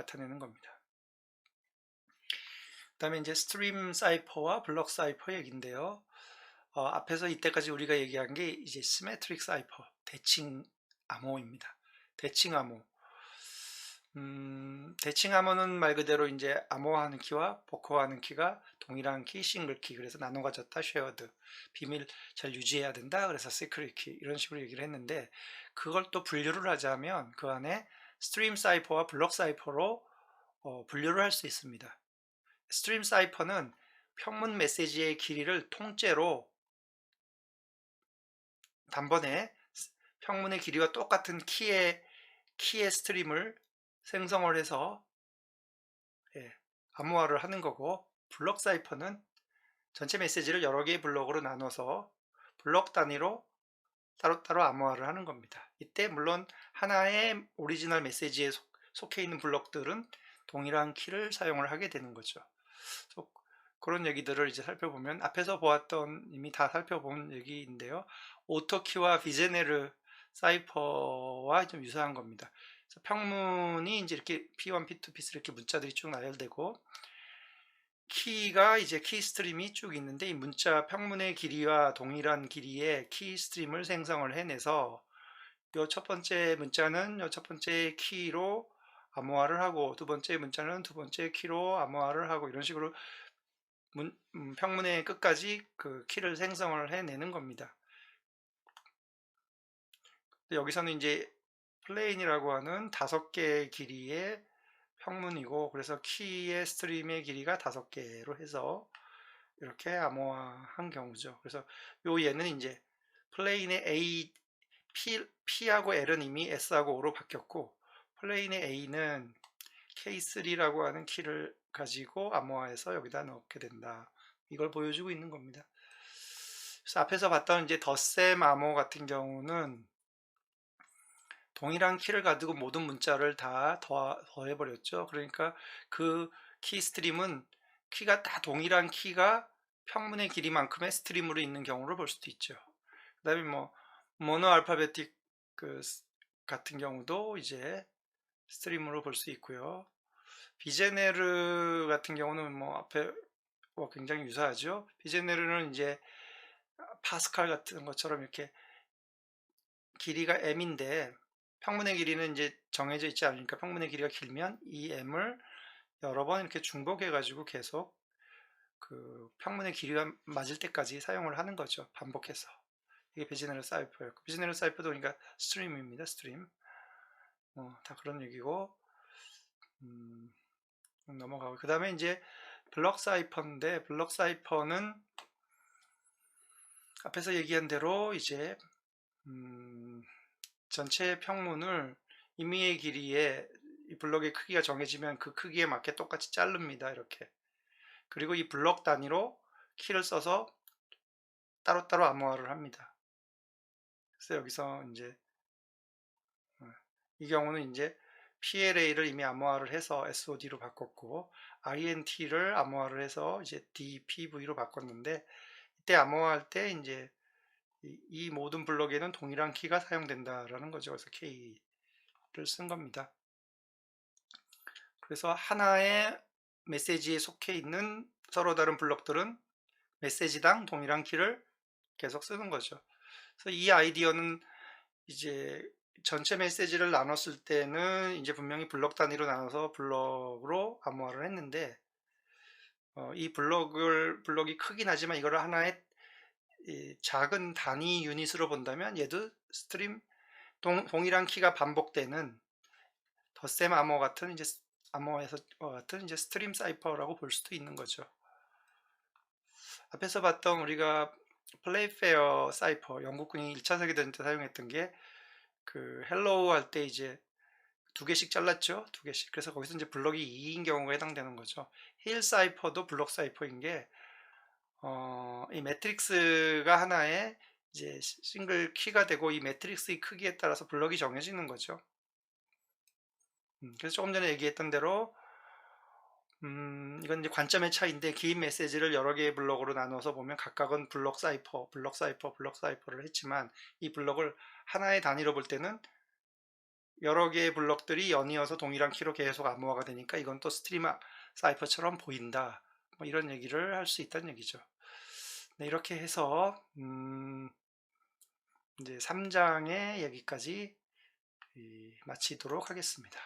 나타내는 겁니다. 그 다음에 이제 스트림 사이퍼와 블록 사이퍼 얘기인데요. 앞에서 이때까지 우리가 얘기한 게 이제 시메트릭 사이퍼, 대칭 암호입니다. 대칭 암호. 대칭 암호는 말 그대로 이제 암호화하는 키와 복호화하는 키가 동일한 키, 싱글 키, 그래서 나눠 가졌다, 쉐어드, 비밀 잘 유지해야 된다, 그래서 시크릿 키, 이런 식으로 얘기를 했는데, 그걸 또 분류를 하자면 그 안에 스트림 사이퍼와 블록 사이퍼로 분류를 할 수 있습니다. 스트림 사이퍼는 평문 메시지의 길이를 통째로 단번에 평문의 길이와 똑같은 키의 스트림을 생성을 해서 암호화를 하는 거고, 블록 사이퍼는 전체 메시지를 여러 개의 블록으로 나눠서 블록 단위로 따로따로 암호화를 하는 겁니다. 이때 물론 하나의 오리지널 메시지에 속해 있는 블록들은 동일한 키를 사용을 하게 되는 거죠. 그런 얘기들을 이제 살펴보면, 앞에서 보았던, 이미 다 살펴본 얘기인데요. 오토키와 비제네르 사이퍼와 좀 유사한 겁니다. 그래서 평문이 이제 이렇게 P1, P2, P3 이렇게 문자들이 쭉 나열되고, 키가 이제 키 스트림이 쭉 있는데, 이 문자 평문의 길이와 동일한 길이의 키 스트림을 생성을 해내서 요 첫 번째 문자는 요 첫 번째 키로 암호화를 하고, 두 번째 문자는 두 번째 키로 암호화를 하고, 이런 식으로 평문의 끝까지 그 키를 생성을 해내는 겁니다. 여기서는 이제 플레인이라고 하는 5개의 길이의 평문이고, 그래서 키의 스트림의 길이가 5개로 해서 이렇게 암호화한 경우죠. 그래서 요 얘는 이제 플레인의 A, P하고 L은 이미 S하고 O로 바뀌었고, 플레인의 A는 K3라고 하는 키를 가지고 암호화해서 여기다 넣게 된다. 이걸 보여주고 있는 겁니다. 그래서 앞에서 봤던 이제 덧셈 암호 같은 경우는 동일한 키를 가지고 모든 문자를 다 더해버렸죠. 그러니까 그 키 스트림은 키가 다 동일한 키가 평문의 길이만큼의 스트림으로 있는 경우를 볼 수도 있죠. 그 다음에 뭐 모노 알파베틱 같은 경우도 이제 스트림으로 볼 수 있고요. 비제네르 같은 경우는 뭐 앞에 굉장히 유사하죠. 비제네르는 이제 파스칼 같은 것처럼 이렇게 길이가 m인데 평문의 길이는 이제 정해져 있지 않으니까, 평문의 길이가 길면 이 m을 여러 번 이렇게 중복해 가지고 계속 그 평문의 길이가 맞을 때까지 사용을 하는 거죠. 반복해서. 이게 비제네르 사이퍼였고, 비제네르 사이퍼도 그러니까 스트림입니다. 스트림. 다 그런 얘기고, 넘어가고, 그 다음에 이제 블록 사이퍼인데, 블록 사이퍼는 앞에서 얘기한 대로 이제 전체 평문을 임의의 길이에 이 블록의 크기가 정해지면 그 크기에 맞게 똑같이 자릅니다. 이렇게. 그리고 이 블록 단위로 키를 써서 따로따로 암호화를 합니다. 그래서 여기서 이제 이 경우는 이제 PLA를 이미 암호화를 해서 SOD로 바꿨고, INT를 암호화를 해서 이제 DPV로 바꿨는데, 이때 암호화할 때 이제 이 모든 블록에는 동일한 키가 사용된다라는 거죠. 그래서 K를 쓴 겁니다. 그래서 하나의 메시지에 속해 있는 서로 다른 블록들은 메시지당 동일한 키를 계속 쓰는 거죠. 그래서 이 아이디어는 이제 전체 메시지를 나눴을 때는 이제 분명히 블록 단위로 나눠서 블록으로 암호화를 했는데, 이 블록이 크긴 하지만 이거를 하나의 작은 단위 유닛으로 본다면 얘도 스트림 동일한 키가 반복되는 덧셈 암호 같은 이제 암호에서 같은 이제 스트림 사이퍼라고 볼 수도 있는 거죠. 앞에서 봤던 우리가 플레이페어 사이퍼, 영국군이 1차 세계대전 때 사용했던 게 그 헬로우 할 때 이제 2개씩 잘랐죠. 2개씩. 그래서 거기서 이제 블록이 2인 경우가 해당되는 거죠. 힐 사이퍼도 블록 사이퍼인 게, 이 매트릭스가 하나의 이제 싱글 키가 되고, 이 매트릭스의 크기에 따라서 블록이 정해지는 거죠. 그래서 조금 전에 얘기했던 대로 이건 이제 관점의 차이인데, 긴 메시지를 여러 개의 블록으로 나눠서 보면 각각은 블록 사이퍼, 블록 사이퍼, 블록 사이퍼를 했지만, 이 블록을 하나의 단위로 볼 때는 여러 개의 블록들이 연이어서 동일한 키로 계속 암호화가 되니까 이건 또 스트림 사이퍼처럼 보인다. 뭐 이런 얘기를 할 수 있다는 얘기죠. 네, 이렇게 해서 이제 3장의 얘기까지 마치도록 하겠습니다.